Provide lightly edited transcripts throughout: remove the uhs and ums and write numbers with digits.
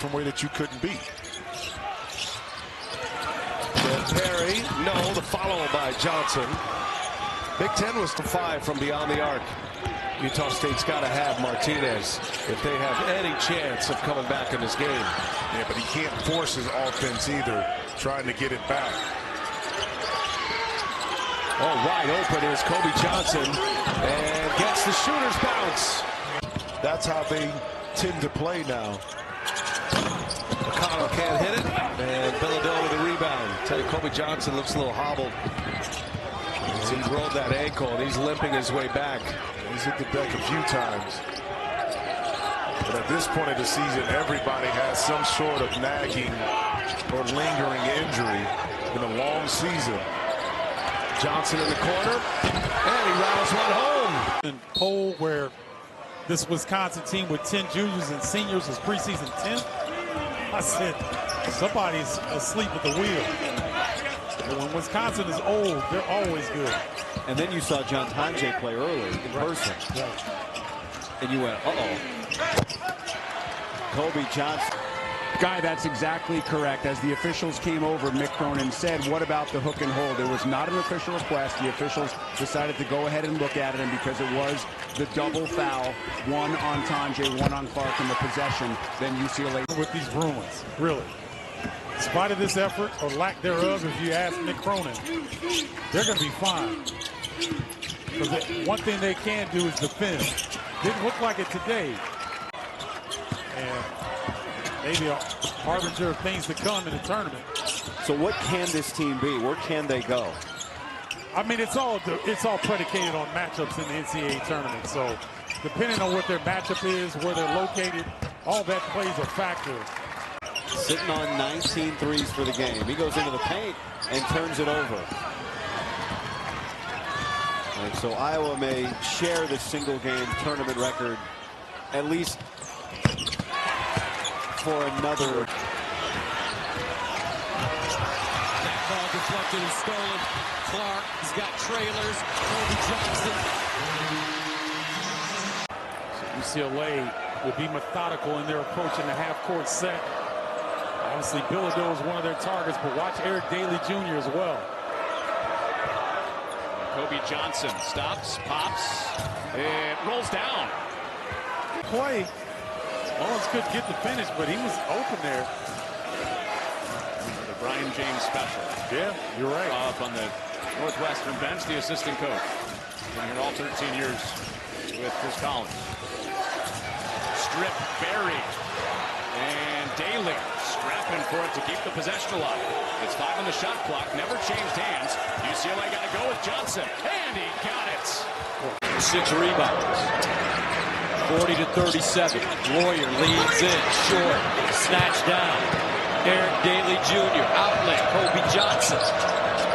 from way that you couldn't beat. Perry, no, the follow by Johnson. Big Ten was to 5 from beyond the arc. Utah State's got to have Martinez if they have any chance of coming back in this game. Yeah, but he can't force his offense either, trying to get it back. Oh, wide open is Kobe Johnson and gets the shooter's bounce. That's how they tend to play now. McConnell can't hit it, and Villadell with the rebound. Tell you, Kobe Johnson looks a little hobbled. He's rolled that ankle, and he's limping his way back. He's hit the deck a few times. But at this point of the season, everybody has some sort of nagging or lingering injury in a long season. Johnson in the corner, and he rattles one home. And poll where this Wisconsin team with 10 juniors and seniors is preseason 10th. I said, somebody's asleep at the wheel. But when Wisconsin is old, they're always good. And then you saw John Tonje play early in person. Right. And you went, uh-oh. Kobe Johnson. Guy, that's exactly correct. As the officials came over, Mick Cronin said, what about the hook and hold? It was not an official request. The officials decided to go ahead and look at it, and because it was the double foul, one on Tonje, one on Clark in the possession, then UCLA. With these Bruins, really. In spite of this effort, or lack thereof, if you ask Mick Cronin, they're going to be fine. Because one thing they can do is defend. Didn't look like it today. And maybe a harbinger of things to come in the tournament. So what can this team be? Where can they go? I mean, it's all predicated on matchups in the NCAA tournament. So depending on what their matchup is, where they're located, all that plays a factor. Sitting on 19 threes for the game. He goes into the paint and turns it over. And so Iowa may share the single game tournament record at least for another. That ball deflected and stolen. Clark, he's got trailers. Kobe Johnson. So UCLA will be methodical in their approach in the half-court set. Obviously, Villadell is one of their targets, but watch Eric Daly Jr. as well. Kobe Johnson stops, pops, and rolls down. Play. Mullins couldn't get the finish, but he was open there. The Brian James special. Yeah, you're right. Up on the Northwestern bench, the assistant coach. Been here all 13 years with Chris Collins. Strip buried. And Daly scrapping for it to keep the possession alive. It's 5 on the shot clock, never changed hands. UCLA got to go with Johnson, and he got it. 6 rebounds. 40-37. Warrior leads in, short, snatched down. Eric Daly Jr. outlet, Kobe Johnson.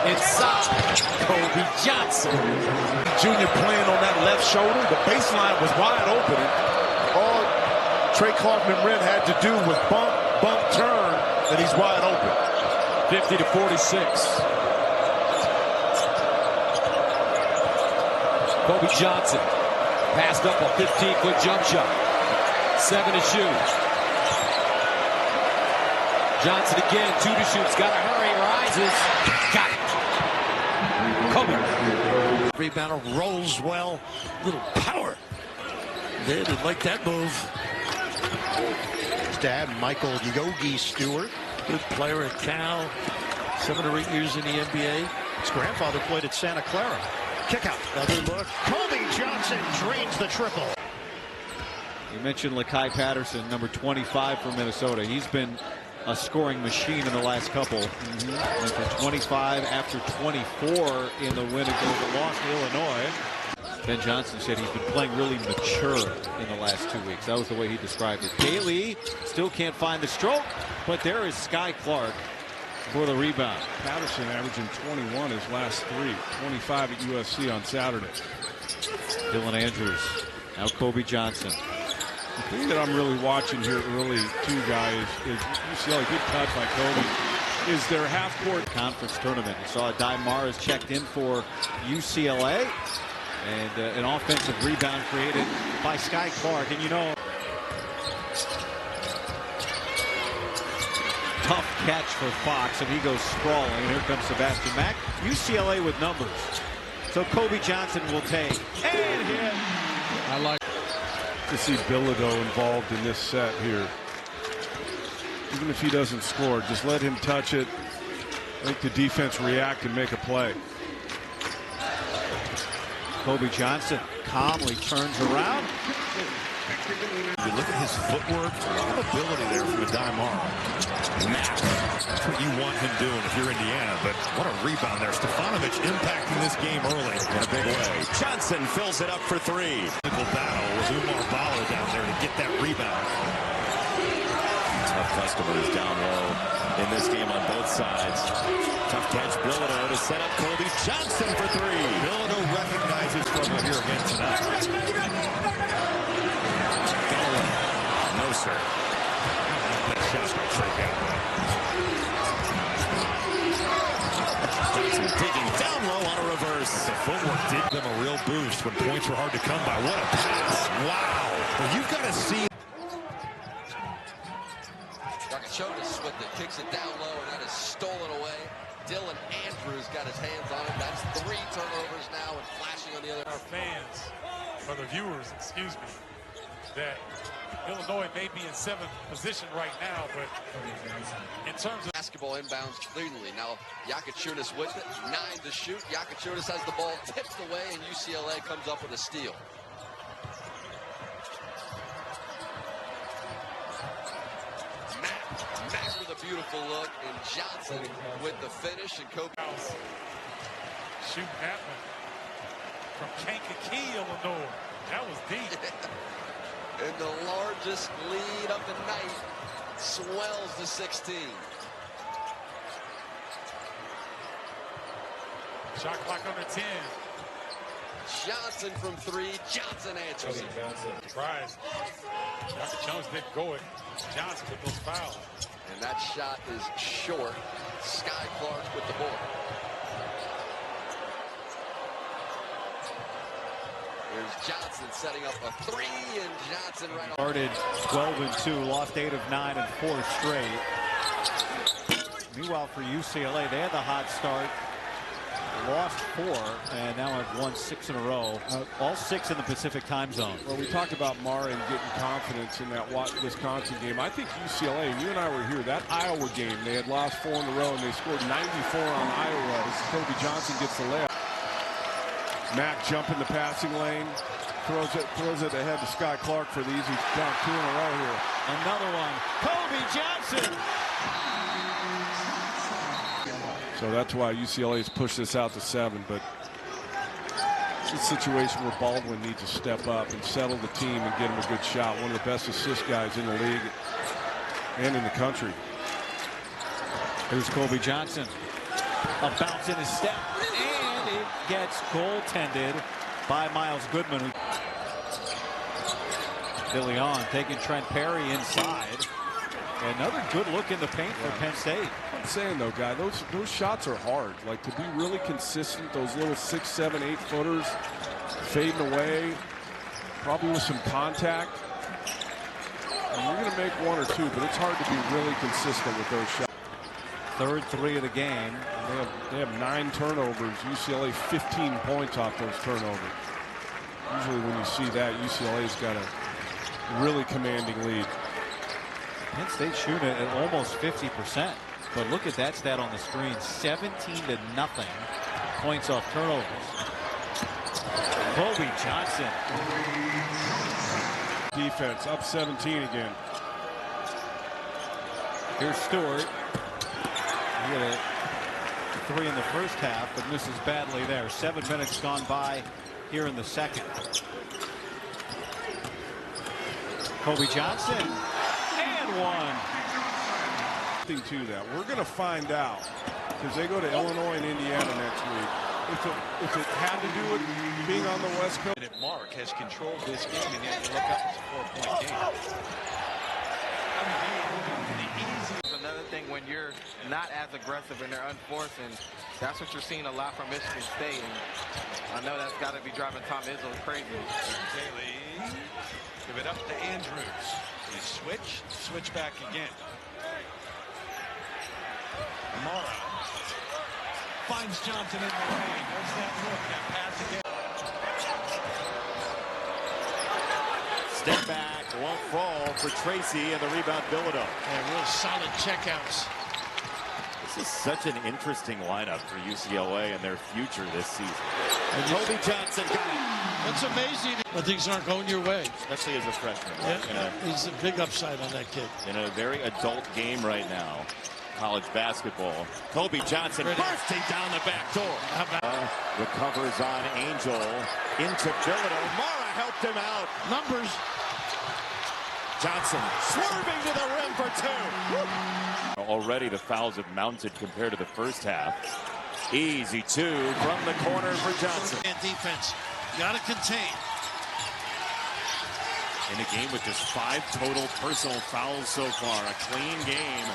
Inside, Kobe Johnson. Junior playing on that left shoulder. The baseline was wide open. All Trey Clark-Monroe had to do was bump, turn, and he's wide open. 50-46. Kobe Johnson passed up a 15-foot jump shot. 7 to shoot. Johnson again, 2 to shoot. Got to hurry, rises. Got it. Kobe. Rebounder rolls well. Little power. They didn't like that move. His dad, Michael Yogi Stewart. Good player at Cal. 7 or 8 years in the NBA. His grandfather played at Santa Clara. Kick out. Another look. Kobe Johnson drains the triple. You mentioned Lakai Patterson, number 25 for Minnesota. He's been a scoring machine in the last couple. Went for 25 after 24 in the win against the loss to Illinois. Ben Johnson said he's been playing really mature in the last 2 weeks. That was the way he described it. Daly still can't find the stroke, but there is Sky Clark for the rebound. Patterson averaging 21 his last 3, 25 at USC on Saturday. Dylan Andrews, now Kobe Johnson. The thing that I'm really watching here early, too, guys, is UCLA, good touch by Kobe, is their half-court conference tournament. You saw Dai Mars checked in for UCLA, and an offensive rebound created by Sky Clark. And you know, Tough catch for Fox, and he goes sprawling. And here comes Sebastian Mack. UCLA with numbers. So Kobe Johnson will take and hit. I like to see Bilodeau involved in this set here. Even if he doesn't score, just let him touch it. Make the defense react and make a play. Kobe Johnson calmly turns around. You look at his footwork, a lot of ability there from a Dimar. Mack, that's what you want him doing if you're Indiana, but what a rebound there. Stefanovic impacting this game early in a big way. Johnson fills it up for three. Battle with Umar Bala down there to get that rebound. Tough customers down low in this game on both sides. Tough catch, Bilodeau to set up Kobe Johnson for three. Bilodeau recognizes trouble here again tonight. No, sir. That shot by Trey Galloway. Johnson digging down low on a reverse. The footwork did them a real boost when points were hard to come by. What a pass. Wow. Well, you've got to see. Jonas with it, kicks it down low, and that is stolen away. Dylan Andrews got his hands on it. That's 3 turnovers now and flashing on the other. Our fans, or the viewers, excuse me, that Illinois may be in 7th position right now, but in terms of basketball inbounds cleanly. Now Yakachunas with it, 9 to shoot. Yakachunas has the ball tipped away, and UCLA comes up with a steal. Mack with a beautiful look, and Johnson with the finish, and Kobe. Shooting that one from Kankakee, Illinois. That was deep. And the largest lead of the night swells to 16. Shot clock under 10. Johnson from 3. Johnson answers it. Surprise. Dr. Jones didn't go it. Johnson with those fouls. And that shot is short. Sky Clark with the board. Here's Johnson setting up a 3, and Johnson right on. Started 12-2, lost 8 of 9 and 4 straight. Meanwhile, for UCLA, they had the hot start. Lost 4 and now have won 6 in a row. All 6 in the Pacific time zone. Well, we talked about Murray getting confidence in that Wisconsin game. I think UCLA, you and I were here, that Iowa game, they had lost 4 in a row and they scored 94 on Iowa. As Kobe Johnson gets the layup. Mack jumping the passing lane, throws it ahead to Sky Clark for the easy dunk. 2 in a row here. Another one. Kobe Johnson. So that's why UCLA's pushed this out to 7, but it's a situation where Baldwin needs to step up and settle the team and get him a good shot. One of the best assist guys in the league and in the country. Here's Kobe Johnson. A bounce in his step, and it gets goaltended by Miles Goodman. Billy on, taking Trent Perry inside. Another good look in the paint for Penn State. I'm saying though, guy, those shots are hard. Like, to be really consistent, those little 6, 7, 8 footers fading away, probably with some contact. And you're going to make 1 or 2, but it's hard to be really consistent with those shots. Third 3 of the game. They have 9 turnovers. UCLA 15 points off those turnovers. Usually when you see that, UCLA's got a really commanding lead. Penn State shooting at almost 50%. But look at that stat on the screen. 17-0 points off turnovers. Kobe Johnson. Defense up 17 again. Here's Stewart. He had a 3 in the first half, but misses badly there. 7 minutes gone by here in the second. Kobe Johnson. One. To that, we're going to find out because they go to Illinois and Indiana next week. If it had to do with being on the West Coast. Mark has controlled this game, and yet you look up, it's a 4-point game. Another thing when you're not as aggressive and they're unforced, and that's what you're seeing a lot from Michigan State. And I know that's got to be driving Tom Izzo crazy. Daly, give it up to Andrews. He switch back again. Mara finds Johnson in the lane. There's that look. That pass again. Step back, won't fall for Tracy, and the rebound Bilodeau. And real solid checkouts. This is such an interesting lineup for UCLA and their future this season. And Kobe Johnson got it. That's amazing. But things aren't going your way. Especially as a freshman. Yeah, he's a big upside on that kid. In a very adult game right now, college basketball. Kobe Johnson bursting down the back door. Recovers on Angel into Bilodeau. Mara helped him out. Numbers. Johnson swerving to the rim for two. Already the fouls have mounted compared to the first half. Easy two from the corner for Johnson. And defense, got to contain. In a game with just 5 total personal fouls so far, a clean game.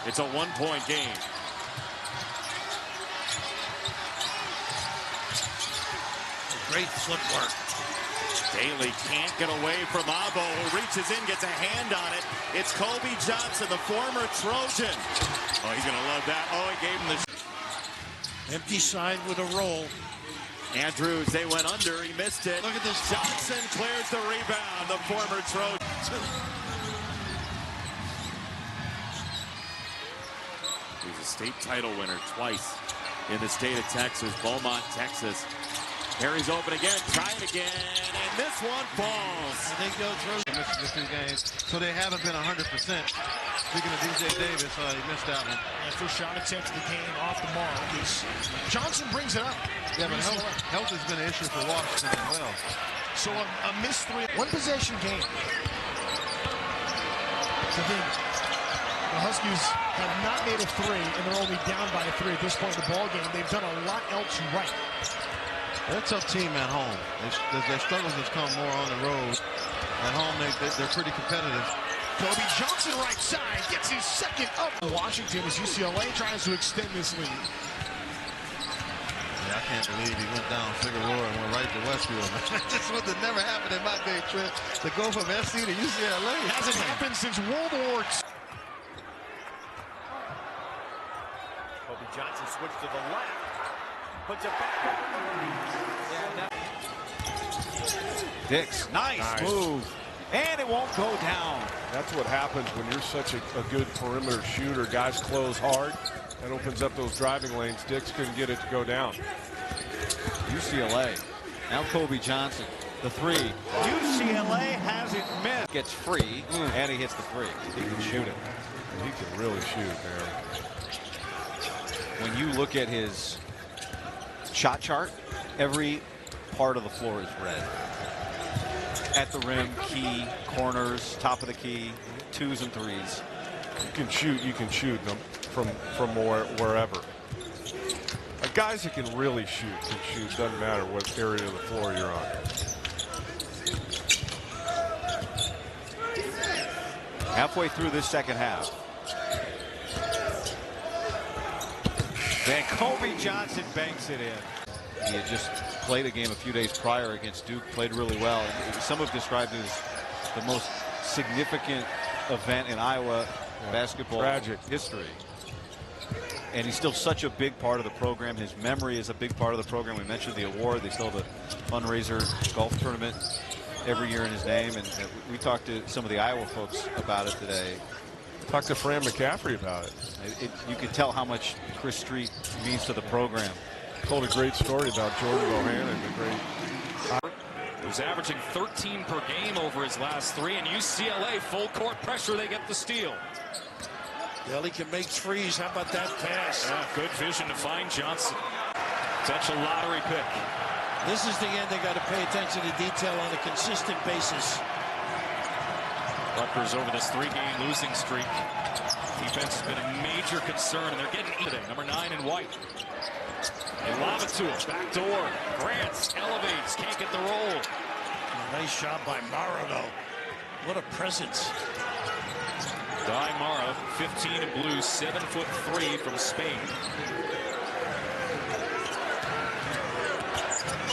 It's a 1-point game. Great footwork. Daly can't get away from Abo, who reaches in, gets a hand on it. It's Kobe Johnson, the former Trojan. Oh, he's going to love that. Oh, he gave him the... Empty side with a roll. Andrews, they went under. He missed it. Look at this. Johnson clears the rebound, the former Trojan. He's a state title winner twice in the state of Texas, Beaumont, Texas. Harry's open again, try it again, and this one falls. And they go through the 2 games, so they haven't been 100%. Speaking of DJ Davis, he missed that one. And first shot attempt of the game off the mark. Johnson brings it up. Yeah, but health has been an issue for Washington as well. So a missed 3, 1 possession game. So then the Huskies have not made a 3, and they're only down by a 3 at this point in the ball game. They've done a lot else right. They're a tough team at home. Their struggles have come more on the road. At home, they're pretty competitive. Kobe Johnson right side gets his second up. Washington as UCLA tries to extend this lead. Yeah, I can't believe he went down Figueroa and went right to Westfield. This would have never happened in my day trip. To go from SC to UCLA. It hasn't happened since World War II. Kobe Johnson switched to the left. Puts it back over the Dix, nice move. And it won't go down. That's what happens when you're such a good perimeter shooter. Guys close hard. That opens up those driving lanes. Dix couldn't get it to go down. UCLA. Now Kobe Johnson. The 3. UCLA has it missed. Gets free, and he hits the 3. He can shoot it. He can really shoot, man. When you look at his shot chart, every part of the floor is red. At the rim, key, corners, top of the key, 2s and 3s. You can shoot them from wherever. Guys that can really shoot can shoot. Doesn't matter what area of the floor you're on. Halfway through this second half. Then Kobe Johnson banks it in. He had just played a game a few days prior against Duke, played really well. And some have described it as the most significant event in Iowa basketball history. And he's still such a big part of the program. His memory is a big part of the program. We mentioned the award. They still have a fundraiser golf tournament every year in his name. And we talked to some of the Iowa folks about it today. Talked to Fran McCaffrey about it. You could tell how much Chris Street means to the program. Told a great story about Jordan Bohannon, the great. Who's averaging 13 per game over his last 3, and UCLA full court pressure. They get the steal. Daly can make 3s. How about that pass? Yeah, good vision to find Johnson. Such a lottery pick. This is the end. They got to pay attention to detail on a consistent basis. Rutgers over this 3-game losing streak. Defense has been a major concern, and they're getting today. Number 9 in white. They lob it to him. Back door. Grants elevates. Can't get the roll. Nice shot by Mara, though. What a presence. Di Mara, 15 in blue, 7'3" from Spain.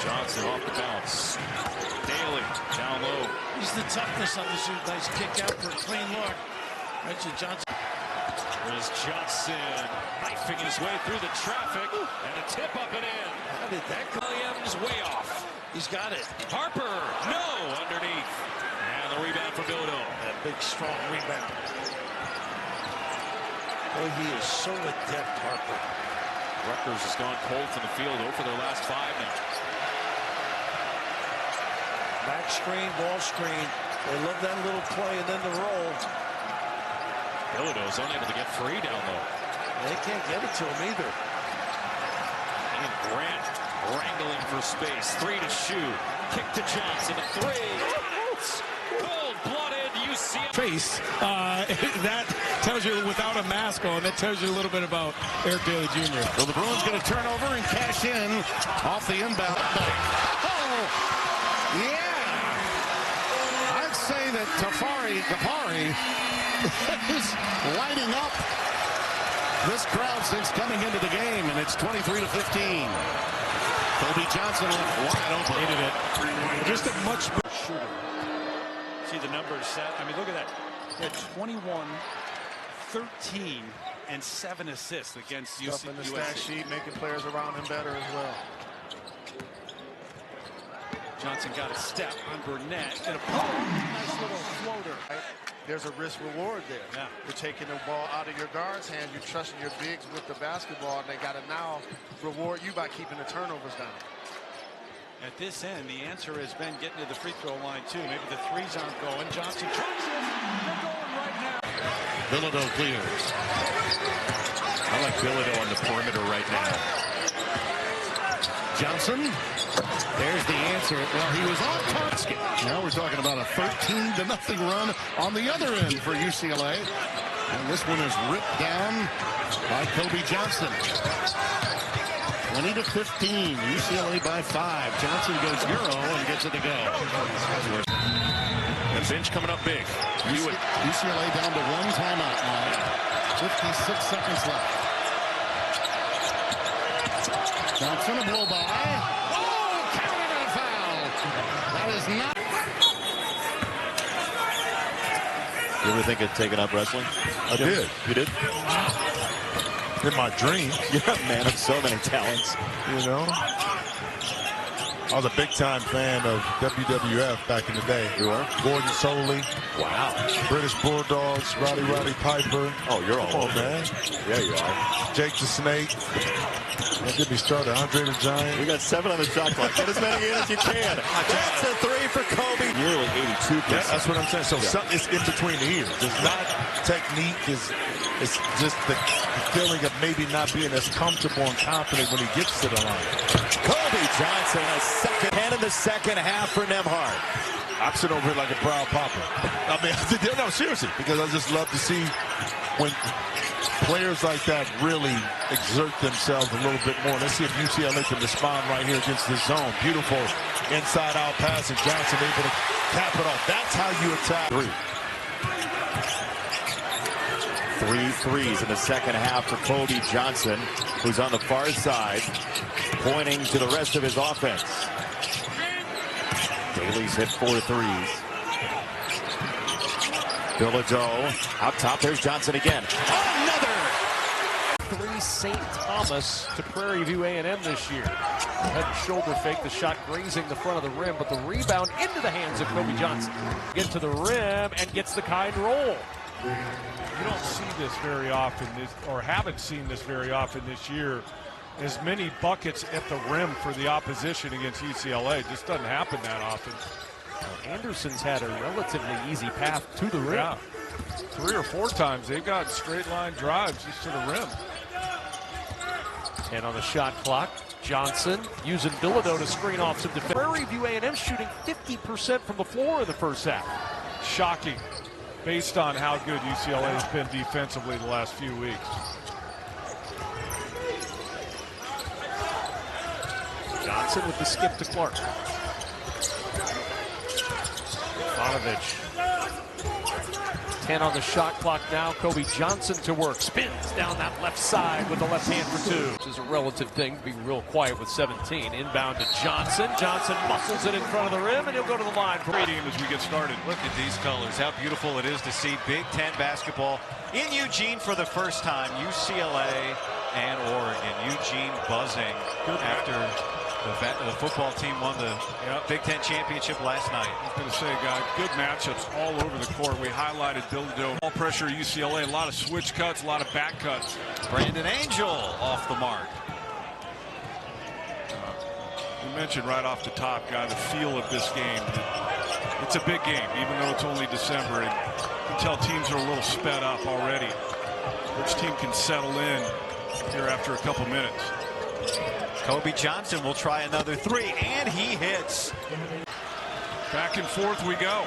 Johnson off the bounce. Daly down low. He's the toughness on the shoot. Nice kick out for a clean look. Reggie Johnson. There's Johnson knifing his way through the traffic, and a tip up and in. How did that go? Williams way off. He's got it. Harper, no, underneath. And the rebound for Bilodeau. That big, strong rebound. Boy, he is so adept, Harper. Rutgers has gone cold from the field over their last 5 now. Back screen, ball screen. They love that little play and then the roll. Bilodeau's unable to get free down low. They can't get it to him either. And Grant wrangling for space. 3 to shoot. Kick to Johnson. A 3. Cold-blooded UCLA. Face. That tells you, without a mask on, that tells you a little bit about Eric Daly Jr. So the Bruins going to turn over and cash in off the inbound. Oh, yeah. I'd say that Kapari is lighting up this crowd since coming into the game, and it's 23 to 15. Kobe Johnson left wide open. Hated it. Just a much better shooter. See the numbers set. I mean, look at that. He had 21, 13, and 7 assists against UCLA. In the stat sheet, making players around him better as well. Johnson got a step on Burnett. And a nice little floater. There's a risk reward there. Yeah. You're taking the ball out of your guards' hands. You're trusting your bigs with the basketball, and they got to now reward you by keeping the turnovers down. At this end, the answer has been getting to the free throw line, too. Maybe the threes aren't going. Johnson tries it. They're going right now. Bilodeau clears. I like Bilodeau on the perimeter right now. Johnson. There's the answer. Well, he was on target. Now we're talking about a 13-0 run on the other end for UCLA. And this one is ripped down by Kobe Johnson. 20 to 15. UCLA by 5. Johnson goes Euro and gets it to go. The bench coming up big. UCLA down to 1 timeout now. 56 seconds left. Johnson a blow by. Oh, counted a foul. That is not. You ever think of taking up wrestling? I did. You did? In my dream. You're a man of so many talents. You know? I was a big-time fan of WWF back in the day. You were? Gordon Soley. Wow. British Bulldogs, Roddy Piper. Oh, you're all over, man. Yeah, you are. Jake the Snake. Don't get me started. Andre the Giant. We got 7 on the shot clock. Get as many in as you can. That's a 3 for Kobe. Nearly 82%. Yeah, that's what I'm saying. So it's in between the ears. It's not technique. It's just the feeling of maybe not being as comfortable and confident when he gets to the line. Kobe Johnson, a second hand in the second half for Nembhard. I'm sitting over here like a proud papa. I mean, no, seriously, because I just love to see when players like that really exert themselves a little bit more. Let's see if UCLA can respond right here against this zone. Beautiful inside-out pass, and Johnson able to cap it off. That's how you attack. 3 threes in the second half for Kobe Johnson, who's on the far side, pointing to the rest of his offense. Daly's hit 4 threes. Bilodeau out top. There's Johnson again. Another! 3 St. Thomas to Prairie View A&M this year. Head and shoulder fake, the shot grazing the front of the rim, but the rebound into the hands of Kobe Johnson. Get to the rim and gets the kind roll. You don't see this very often, or haven't seen this very often this year. As many buckets at the rim for the opposition against UCLA. It just doesn't happen that often. Anderson's had a relatively easy path to the rim. Yeah. 3 or 4 times they've got straight line drives just to the rim. 10 on the shot clock. Johnson using Bilodeau to screen off some defense. Prairie View A&M shooting 50% from the floor in the first half. Shocking, based on how good UCLA has been defensively the last few weeks. Johnson with the skip to Clark. Ivanovic 10 on the shot clock now. Kobe Johnson to work. Spins down that left side with the left hand for two. Which is a relative thing, being real quiet with 17. Inbound to Johnson. Johnson muscles it in front of the rim, and he'll go to the line for team as we get started. Look at these colors. How beautiful it is to see Big Ten basketball in Eugene for the first time. UCLA and Oregon. Eugene buzzing after the football team won the Big Ten championship last night. I was going to say, guys, good matchups all over the court. We highlighted Bilodeau. All pressure UCLA, a lot of switch cuts, a lot of back cuts. Brandon Angel off the mark. You mentioned right off the top, guy, the feel of this game. It's a big game, even though it's only December. And you can tell teams are a little sped up already. Which team can settle in here after a couple minutes? Kobe Johnson will try another three, and he hits. Back and forth we go.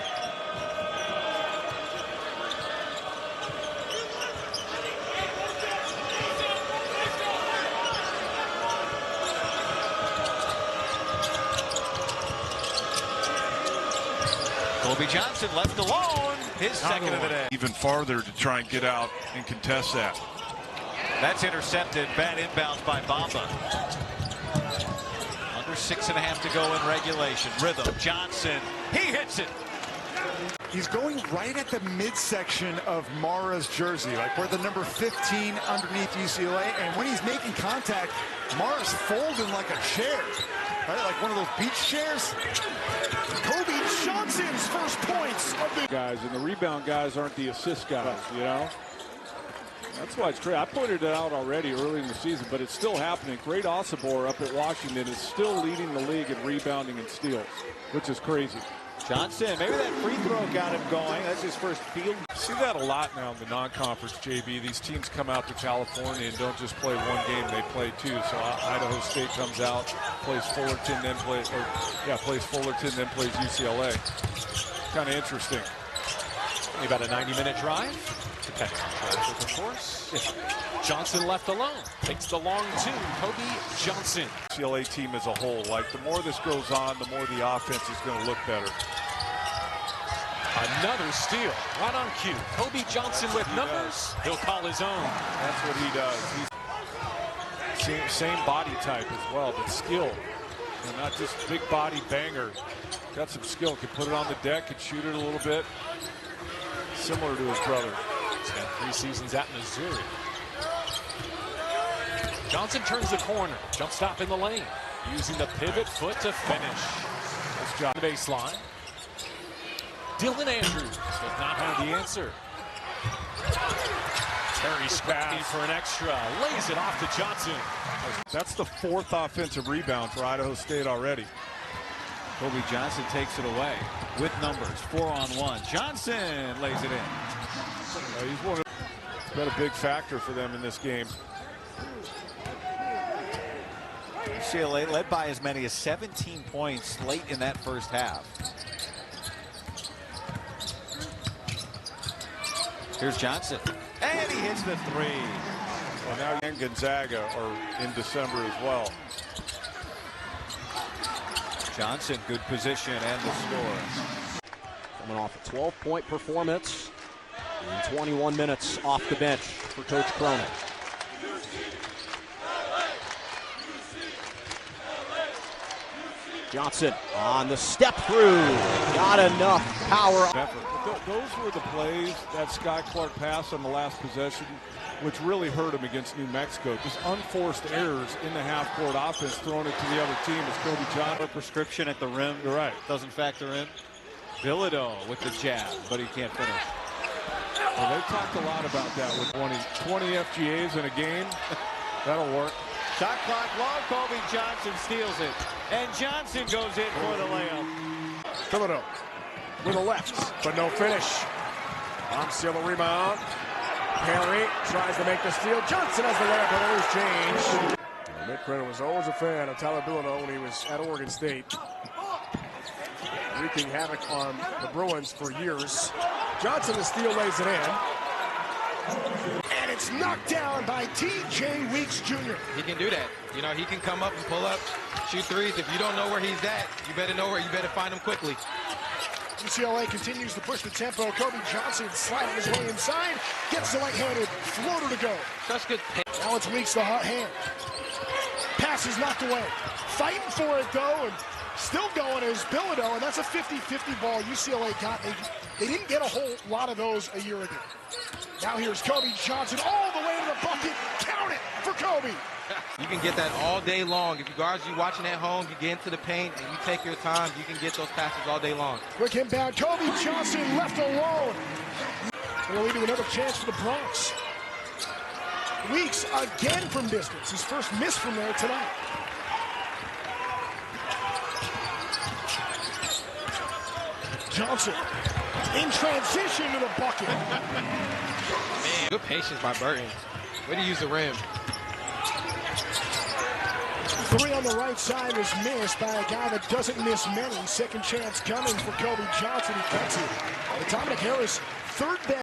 Kobe Johnson left alone, his second of the day. Even farther to try and get out and contest that. That's intercepted. Bad inbounds by Bamba. Under 6.5 to go in regulation. Rhythm. Johnson. He hits it. He's going right at the midsection of Mara's jersey, like where the number 15 underneath UCLA. And when he's making contact, Mara's folding like a chair, right? Like one of those beach chairs. Kobe Johnson's first points of the guys, and the rebound guys aren't the assist guys, you know? That's why it's great. I pointed it out already early in the season, but it's still happening. Great Osibor up at Washington is still leading the league in rebounding and steals, which is crazy. Johnson, maybe that free throw got him going. That's his first field. See that a lot now in the non-conference, JB. These teams come out to California and don't just play one game, they play two. So Idaho State comes out, plays Fullerton, then plays UCLA. Kind of interesting. About a 90-minute drive. Depends on traffic, of course. Johnson left alone. Takes the long two. Kobe Johnson. UCLA team as a whole, like the more this goes on, the more the offense is going to look better. Another steal. Right on cue. Kobe Johnson with numbers. He'll call his own. That's what he does. He's same body type as well, but skill. And not just big body banger. Got some skill. Can put it on the deck, can shoot it a little bit. Similar to his brother. He's got 3 seasons at Missouri. Johnson turns the corner. Jump stop in the lane. Using the pivot foot to finish. Nice job. Baseline. Dylan Andrews does not have the answer. Terry scrapping for an extra. Lays it off to Johnson. That's the 4th offensive rebound for Idaho State already. Kobe Johnson takes it away with numbers. 4-on-1. Johnson lays it in. He's been a big factor for them in this game. UCLA led by as many as 17 points late in that first half. Here's Johnson. And he hits the three. Well, now and Gonzaga are in December as well. Johnson, good position and the score. Coming off a 12-point performance in 21 minutes off the bench for Coach Cronin. Johnson on the step through. Not enough power. Those were the plays, that Scott Clark pass on the last possession, which really hurt him against New Mexico. Just unforced errors in the half-court offense, throwing it to the other team as Kobe Johnson. Prescription at the rim. You're right. Doesn't factor in. Bilodeau with the jab, but he can't finish. Well, they talked a lot about that with 20 FGAs in a game. That'll work. Shot clock long. Kobe Johnson steals it. And Johnson goes in for the layup. Bilodeau with a left, but no finish. On steal the rebound. Perry tries to make the steal. Johnson has the layup on a loose change. Mick Cronin was always a fan of Tyler Bilodeau when he was at Oregon State. Wreaking havoc on the Bruins for years. Johnson, the steal, lays it in. And it's knocked down by T.J. Weeks Jr. He can do that. You know, he can come up and pull up, shoot threes. If you don't know where he's at, you better know where. You better find him quickly. UCLA continues to push the tempo. Kobe Johnson sliding his way inside. Gets the right-handed floater to go. Such good pace. Now it's Weeks the hot hand. Pass is knocked away. Fighting for it, though, and still going is Bilodeau, and that's a 50-50 ball UCLA got. They didn't get a whole lot of those a year ago. Now here's Kobe Johnson all the way to the bucket. Count it for Kobe. You can get that all day long. If you guys are watching at home, you get into the paint and you take your time, you can get those passes all day long. Quick inbound. Kobe Johnson left alone. It'll lead to another chance for the Bronx. Weeks again from distance. His first miss from there tonight. Johnson in transition to the bucket. Man, good patience by Burton. Way to use the rim. Three on the right side is missed by a guy that doesn't miss many. Second chance coming for Kobe Johnson. He gets it. Dominic Harris, third best.